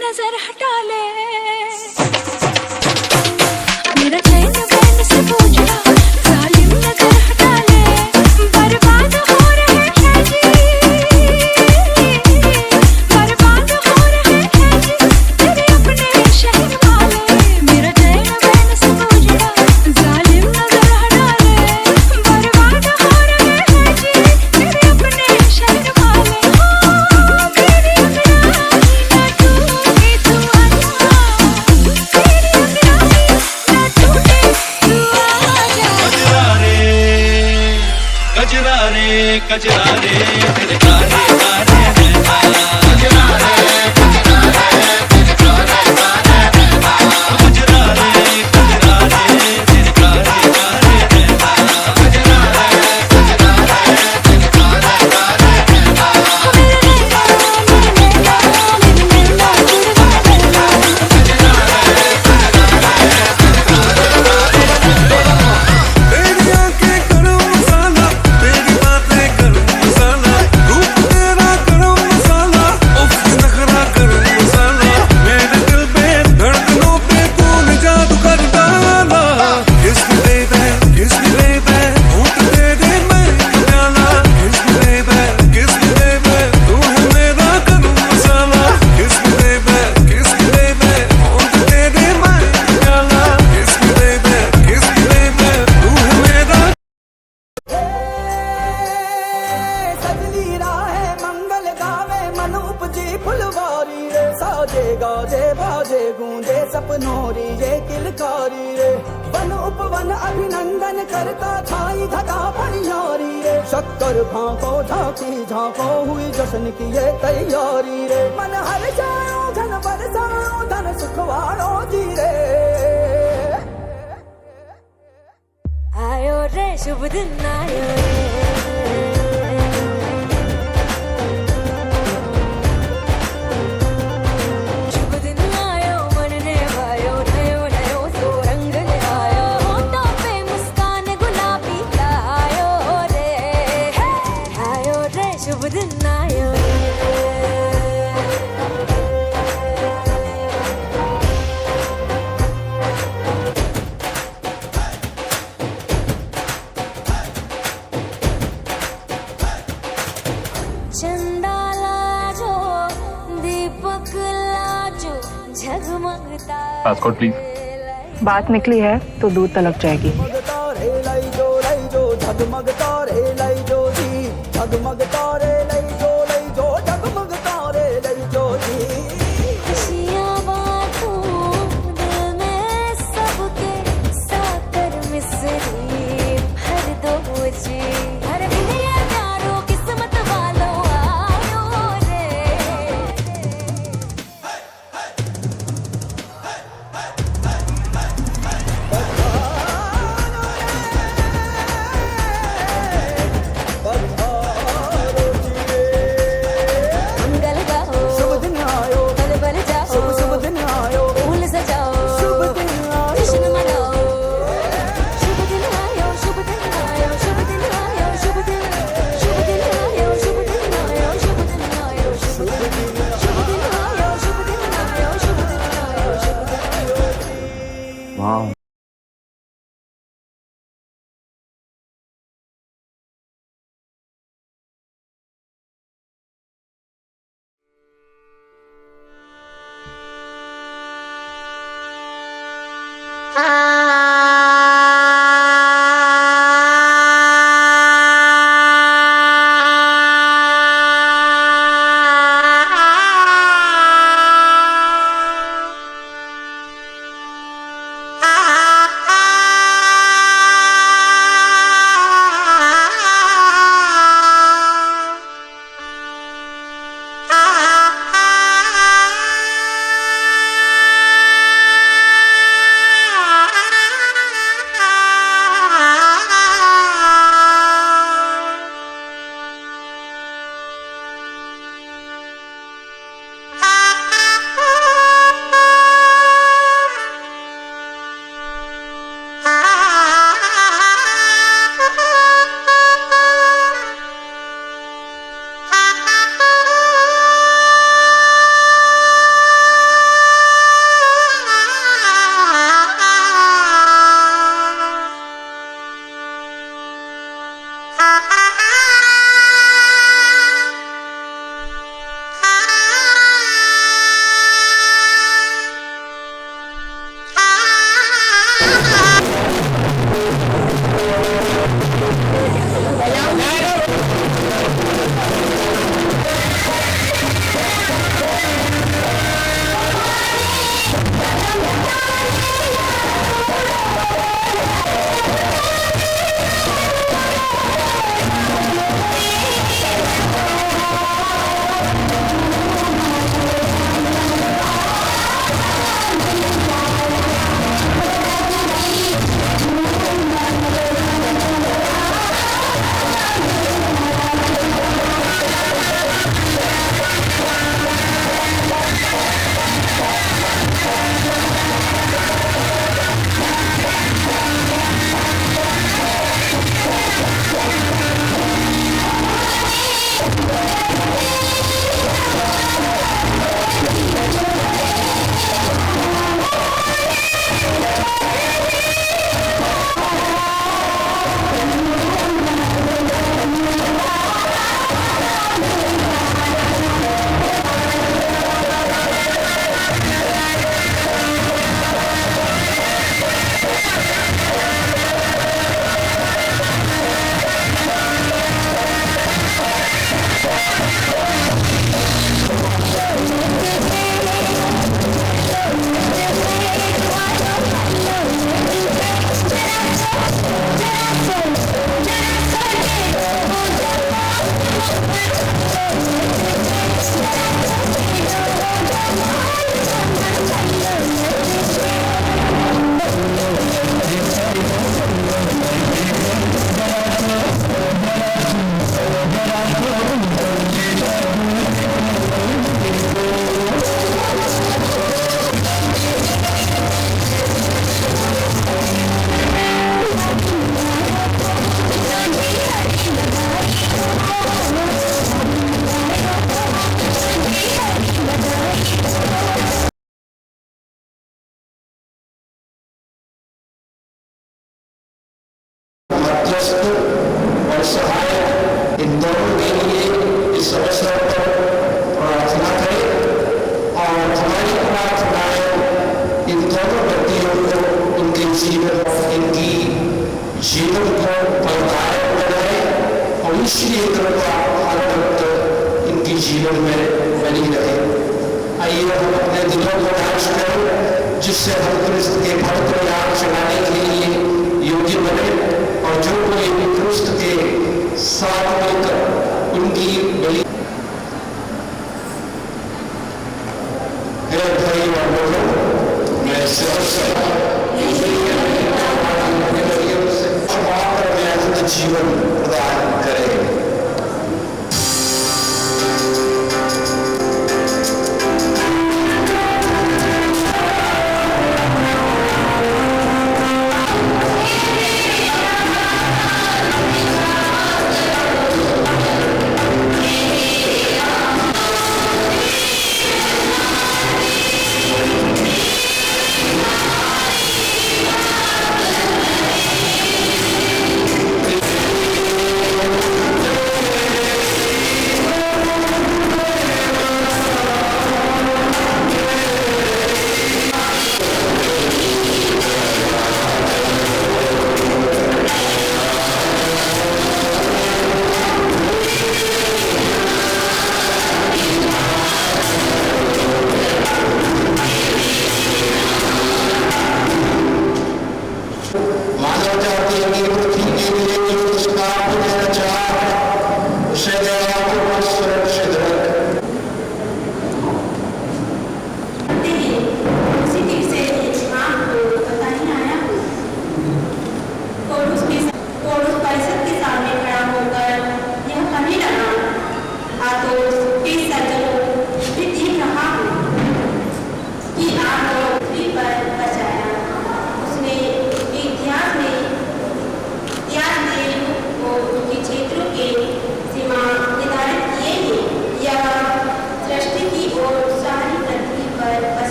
नजर हटा ले मेरा चैन बैन से पूछा जालिम नजर हटा ले बर्बाद हो रहे हैं जी बर्बाद हो रहे हैं जी तेरे अपने शहर वाले मेरा चैन बैन से पूछा जालिम नजर हटा ले बर्बाद हो रहे हैं जी तेरे अपने शहर वाले तेरी अंगड़ाई ना टूटे तू आजा तेरी अंगड़ाई ना टूटे तू आजा कजरा रे कजरा रे तेरे कारे कारे नैना कजरा रे कजरा रे तेरे कारे कारे नैना कजरा रे तेरे कारे कारे नैना कजरा रे तेरे कारे कारे नैना मेरे नैना चुरा लेना तेरी आंखें गरम मसाला, तेरी बातें गरम मसाला, रूप तेरा गरम मसाला, उफ नखरा गरम मसाला, मेरे दिल पे धड़कनों पे तूने जादू कर डाला। किस बेबे होंठ तेरे मैं प्याला। किस बेबे तू है मेरा गरम मसाला। किस बेबे होंठ तेरे मैं प्याला। किस बेबे तू है मेरा सजनी राहे मंगल गावे मन उपजी फुलवारी रे साजे गाजे बाजे गूंजे सपनोरी ये किलकारी रे वन उपवन अभिनंदन करता छाई घटा फनियारी रे शक्कर भांको झांकी झांको हुई जश्न की ये तैयारी रे मन हर जाओ धन बरसाओ धन सुखवारो जी रे आयो रे शुभ दिन आयो रे शुभ दिन आयो मन ने भायो नयो नयो सो रंग ले आयो होठों पे मुस्कान गुलाबी लायो रे शुभ दिन आयो रे चंदा लाजो दीपक लाजो झगमगता पासपोर्ट प्लीज। बात निकली है तो दूर तलक जाएगी। तारे लाई जो झगमग तारे लाई जो जी झगमग तारे लाई जो झगमग तारे लाई जो जी खुशियाँ बांटूं दिल में सबके साकर मिसरी भर दो जी हर मिले प्यारो किस्मत वालों आयो रे मंगल गाओ शुभ दिन आयो बल बल जाओ शुभ दिन आयो फूल सजाओ शुभ दिन आयो जश्न मनाओ शुभ दिन आयो शुभ दिन आयो शुभ दिन आयो शुभ दिन आयो शुभ दिन आयो शुभ दिन आयो शुभ दिन आयो शुभ दिन आयो शुभ दिन आयो शुभ दिन आयो वाह। दिलों को नाश कर, जिससे हम कृष्ण के भक्त को यहाँ चलाने के लिए योग्य बने, और जो कोई भी कृष्ण के साथ मिलकर उनकी बलि भाई और बहनों, मैं जीवन प्रदान करें।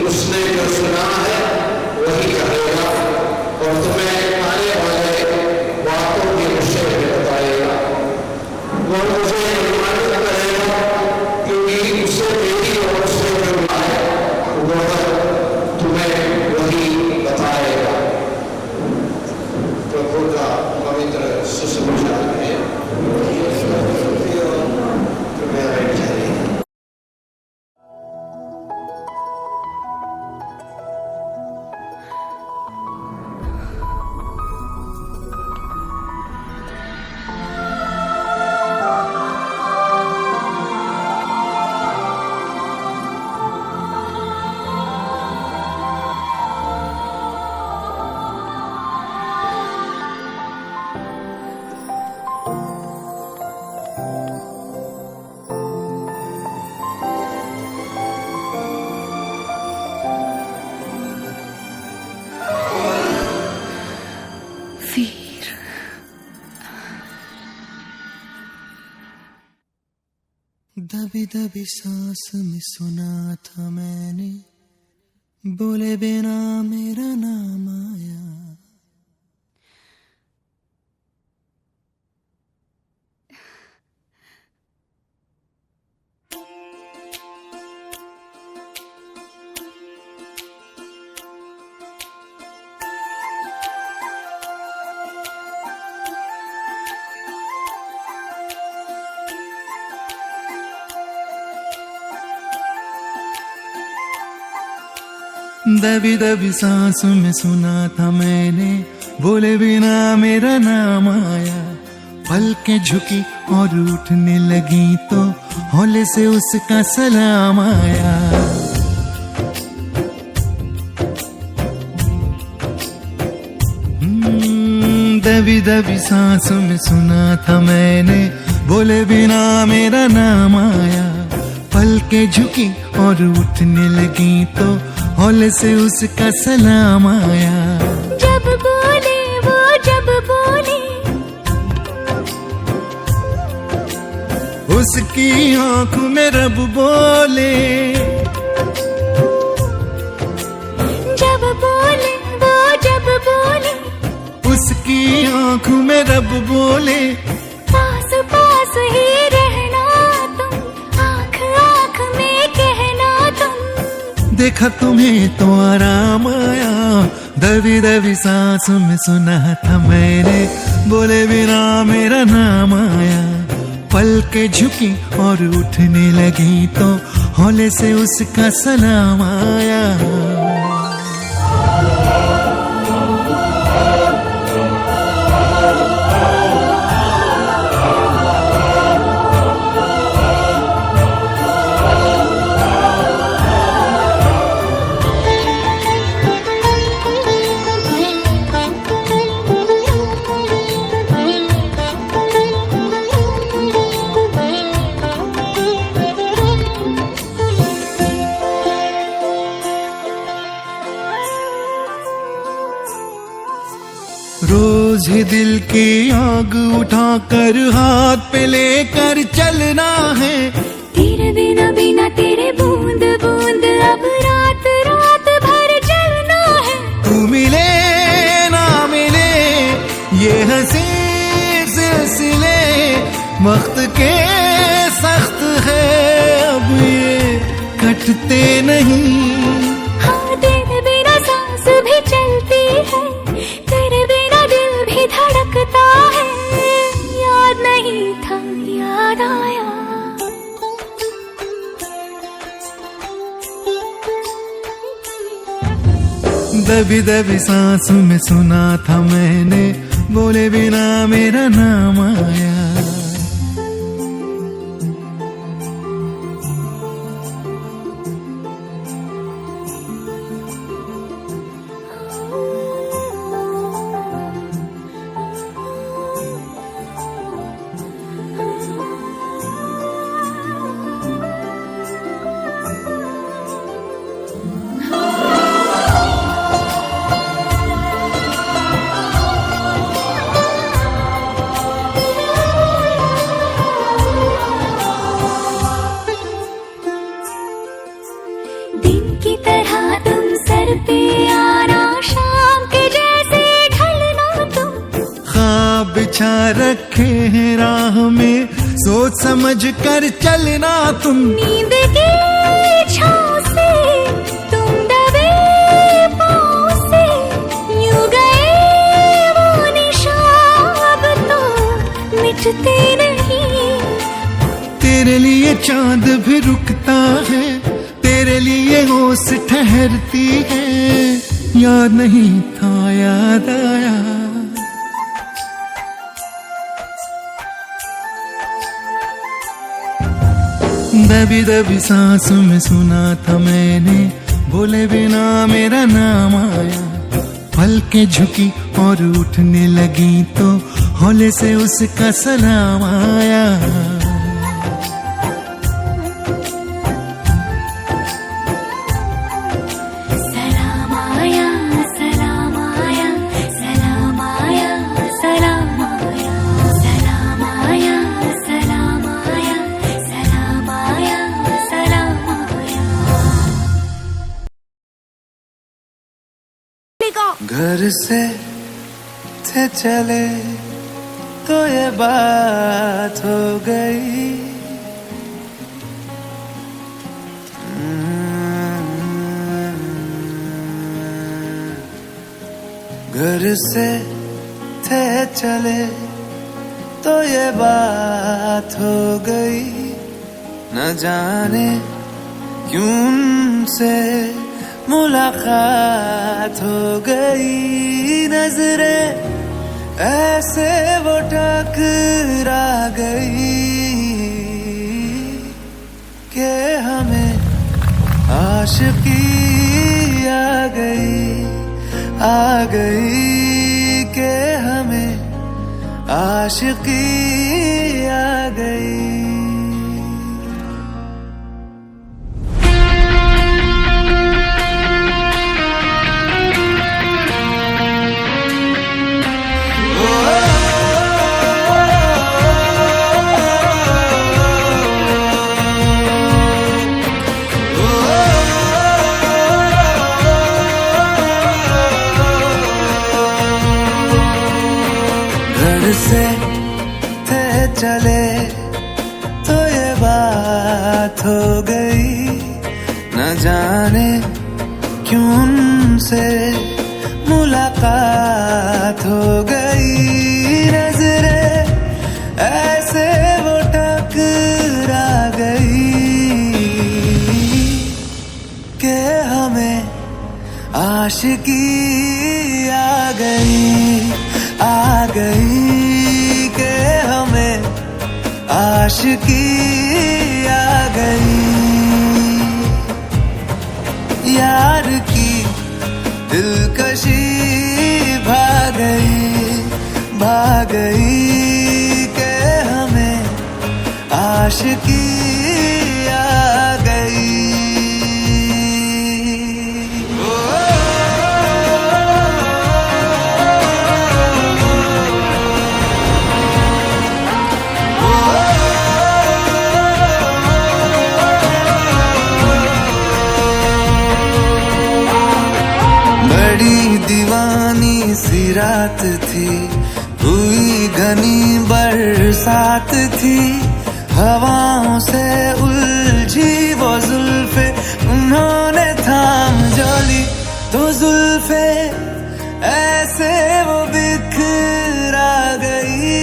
उसने जो सुना है वही कहेगा और तुम्हें आने वाले बातों के विषय में बताएगा। वो मुझे अनुमानित करेगा क्योंकि उसे मेरी ओर से जो मिला है वह तुम्हें वही बताएगा। प्रभु का पवित्र सुसमाचार है। कृपया बैठ जाइए। वीर, दबी दबी सांस में सुना था मैंने, बोले बिना मेरा नाम आया। दबी दबी सांस में सुना था मैंने, बोले बिना मेरा नाम आया। पलकें झुकी और उठने लगी तो हौले से उसका सलाम आया। दबी दबी सांस में सुना था मैंने, बोले बिना मेरा नाम आया। पलकें झुकी और उठने लगी तो हौले से उसका सलाम आया। जब बोले वो जब बोले, उसकी आंखों में रब बोले। जब बोले वो जब बोले, उसकी आंखों में रब बोले। पास पास ही रहना तुम, आँख आँख में कहना तुम। देखा तुम्हें तो आराम आया। दबी दबी सांस में सुना था मैंने, बोले बिना मेरा नाम आया। पलकें झुकी और उठने लगी तो हौले से उसका सलाम आया। रोज ही दिल की आग उठाकर हाथ पे लेकर चलना है। तेरे बिना बिना तेरे बूंद बूंद अब रात रात भर जलना है। तू मिले ना मिले ये हंसी सिलसिले वक्त के सख्त है, अब ये कटते नहीं। हाँ तेरे बिना सांस भी चलती है, तेरे बिना दिल भी धड़कता है। याद नहीं था याद आया। दबी दबी सांस में सुना था मैंने, बोले बिना मेरा नाम आया। समझ कर चलना तुम। नींद की छाँव से तुम दबे पाँव से यूं गए वो निशान तो मिटते नहीं। तेरे लिए चांद भी रुकता है, तेरे लिए ओस ठहरती है। याद नहीं था याद आया। दबी दबी सांस में सुना था मैंने, बोले बिना मेरा नाम आया। पलकें झुकी और उठने लगी तो हौले से उसका सलाम आया। सलाम आया सलाम आया सलाम आया सलाम आया सलाम आया सलाम आया सलाम आया सलाम आया। घर से थे चले तो ये बात हो गई। घर से थे चले तो ये बात हो गई। न जाने क्यों उनसे मुलाकात हो गई। नजरें ऐसे वो टकरा गई कि हमें आशिकी आ गई कि हमें आशिकी आ गई। से थे चले तो ये बात हो गई। न जाने क्यों उनसे मुलाकात हो गई। नजरें ऐसे वो टकरा गई कि हमें आशिकी आ गई कि हमें आशिकी आ गई। यार की दिलकशी भाग गई कि हमें आशिकी आ गई। दीवानी सी रात थी, हुई घनी बरसात थी। हवाओं से उलझी वो जुल्फे उन्होंने थाम जोली तो जुल्फे ऐसे वो बिखरा गई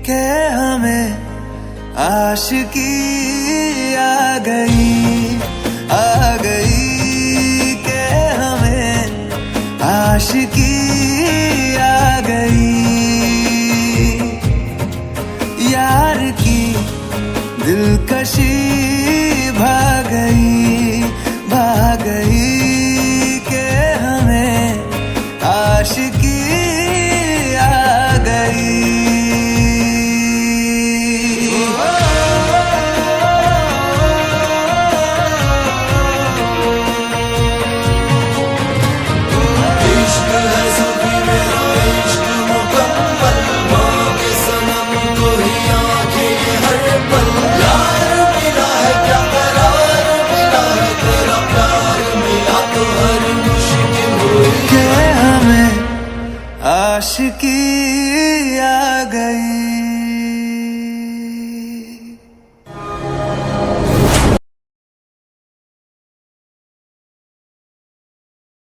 कि हमें आशिकी आ गई आशिकी आ गई। यार की दिलकशी भाग गई कि हमें आशिकी आ गई। आशिकी आ गई।